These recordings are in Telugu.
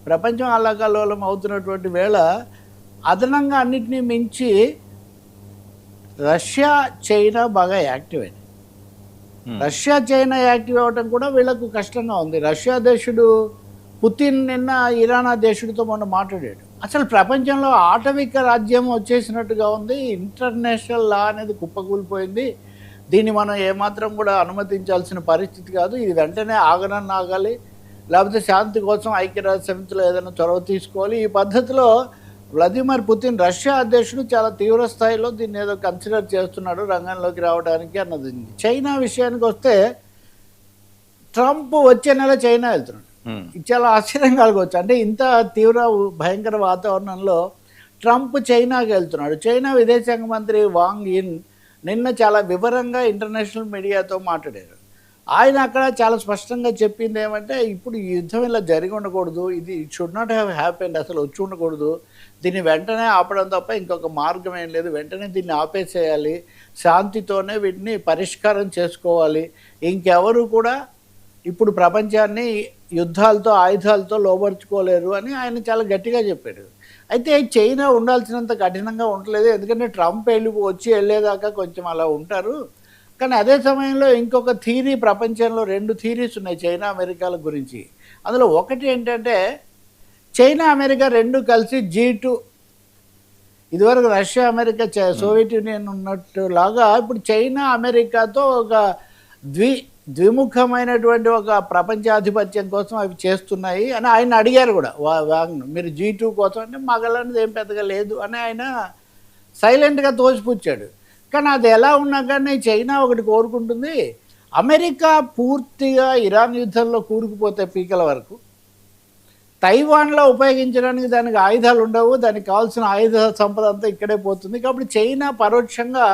ప్రపంచం అల్లకల్లోలం అవుతున్నటువంటి వేళ అదనంగా అన్నిటినీ మించి రష్యా చైనా బాగా యాక్టివ్ అయింది. రష్యా చైనా యాక్టివ్ అవ్వటం కూడా వీళ్ళకు కష్టంగా ఉంది. రష్యా దేశుడు పుతిన్ నిన్న ఇరాన్ దేశుడితో మొన్న మాట్లాడాడు. అసలు ప్రపంచంలో ఆటవిక రాజ్యం వచ్చేసినట్టుగా ఉంది. ఇంటర్నేషనల్ లా అనేది కుప్పకూలిపోయింది. దీన్ని మనం ఏమాత్రం కూడా అనుమతించాల్సిన పరిస్థితి కాదు. ఇది వెంటనే ఆగాలి, లేకపోతే శాంతి కోసం ఐక్యరాజ్య సమితిలో ఏదైనా చొరవ తీసుకోవాలి. ఈ పద్ధతిలో వ్లాదిమిర్ పుతిన్ రష్యా అధ్యక్షుడు చాలా తీవ్ర స్థాయిలో దీన్ని ఏదో కన్సిడర్ చేస్తున్నాడు రంగంలోకి రావడానికి అన్నది. చైనా విషయానికి వస్తే ట్రంప్ వచ్చే నెల చైనా వెళ్తున్నాడు. ఇది చాలా ఆశ్చర్యం కలగవచ్చు. అంటే ఇంత తీవ్ర భయంకర వాతావరణంలో ట్రంప్ చైనాకి వెళ్తున్నాడు. చైనా విదేశాంగ మంత్రి వాంగ్ యిన్ నిన్న చాలా వివరంగా ఇంటర్నేషనల్ మీడియాతో మాట్లాడారు. ఆయన అక్కడ చాలా స్పష్టంగా చెప్పింది ఏమంటే, ఇప్పుడు ఈ యుద్ధం ఇలా జరిగి ఉండకూడదు, ఇది షుడ్ నాట్ హ్యావ్ హ్యాపెండ్, అసలు వచ్చి ఉండకూడదు, దీన్ని వెంటనే ఆపడం తప్ప ఇంకొక మార్గం ఏం లేదు, వెంటనే దీన్ని ఆపేసేయాలి, శాంతితోనే వీటిని పరిష్కారం చేసుకోవాలి, ఇంకెవరు కూడా ఇప్పుడు ప్రపంచాన్ని యుద్ధాలతో ఆయుధాలతో లోబర్చుకోలేరు అని ఆయన చాలా గట్టిగా చెప్పాడు. అయితే చైనా ఉండాల్సినంత కఠినంగా ఉండలేదు, ఎందుకంటే ట్రంప్ వెళ్ళేదాకా కొంచెం అలా ఉంటారు. కానీ అదే సమయంలో ఇంకొక థీరీ, ప్రపంచంలో 2 థీరీస్ ఉన్నాయి చైనా అమెరికాల గురించి. అందులో ఒకటి ఏంటంటే, చైనా అమెరికా 2 కలిసి G2, ఇదివరకు రష్యా అమెరికా సోవియట్ యూనియన్ ఉన్నట్టులాగా ఇప్పుడు చైనా అమెరికాతో ఒక ద్విముఖమైనటువంటి ఒక ప్రపంచాధిపత్యం కోసం అవి చేస్తున్నాయి అని ఆయన అడిగారు కూడా వాంగ్ను. మీరు G2 కోసం అంటే మగలనేది ఏం పెద్దగా లేదు అని ఆయన సైలెంట్గా తోసిపుచ్చాడు. కానీ అది ఎలా ఉన్నా కానీ చైనా ఒకటి కోరుకుంటుంది, అమెరికా పూర్తిగా ఇరాన్ యుద్ధంలో కూరుకుపోతే పీకల వరకు తైవాన్లో ఉపయోగించడానికి దానికి ఆయుధాలు ఉండవు, దానికి కావాల్సిన ఆయుధ సంపద అంతా ఇక్కడే పోతుంది. కాబట్టి చైనా పరోక్షంగా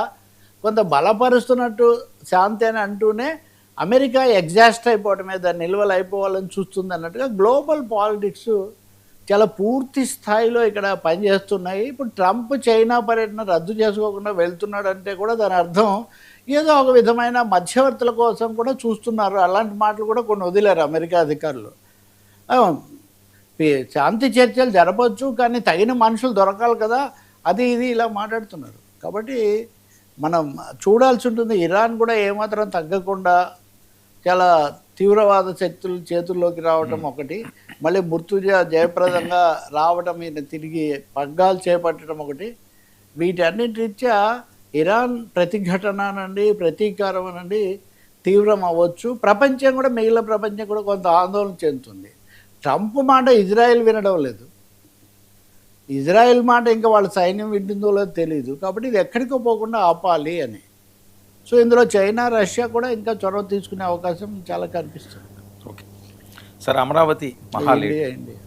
కొంత బలపరుస్తున్నట్టు శాంతి అని అంటూనే అమెరికా ఎగ్జాస్ట్ అయిపోవటమే, దాన్ని నిల్వలు అయిపోవాలని చూస్తుంది అన్నట్టుగా గ్లోబల్ పాలిటిక్స్ చాలా పూర్తి స్థాయిలో ఇక్కడ పనిచేస్తున్నాయి. ఇప్పుడు ట్రంప్ చైనా పర్యటన రద్దు చేసుకోకుండా వెళ్తున్నాడు అంటే కూడా దాని అర్థం ఏదో ఒక విధమైన మధ్యవర్తుల కోసం కూడా చూస్తున్నారు. అలాంటి మాటలు కూడా కొన్ని వదిలేరు అమెరికా అధికారులు. శాంతి చర్చలు జరపచ్చు, కానీ తగిన మనుషులు దొరకాలి కదా, అది ఇది ఇలా మాట్లాడుతున్నారు. కాబట్టి మనం చూడాల్సి ఉంటుంది. ఇరాన్ కూడా ఏమాత్రం తగ్గకుండా చాలా తీవ్రవాద శక్తుల చేతుల్లోకి రావటం ఒకటి, మళ్ళీ మృత్యుజ జయప్రదంగా రావటం, మీద తిరిగి పగ్గాలు చేపట్టడం ఒకటి. వీటన్నిటి రీత్యా ఇరాన్ ప్రతిఘటన అనండి, ప్రతీకారం అనండి తీవ్రం అవ్వచ్చు. ప్రపంచం కూడా, మిగిలిన ప్రపంచం కూడా కొంత ఆందోళన చెందుతుంది. ట్రంప్ మాట ఇజ్రాయెల్ వినడం లేదు, ఇజ్రాయెల్ మాట ఇంకా వాళ్ళ సైన్యం వింటుందో లేదో తెలియదు. కాబట్టి ఇది ఎక్కడికో పోకుండా ఆపాలి అని. సో ఇందులో చైనా రష్యా కూడా ఇంకా చొరవ తీసుకునే అవకాశం చాలా కనిపిస్తుంది. ఓకే సార్, అమరావతి మహాలేడి ఇండియా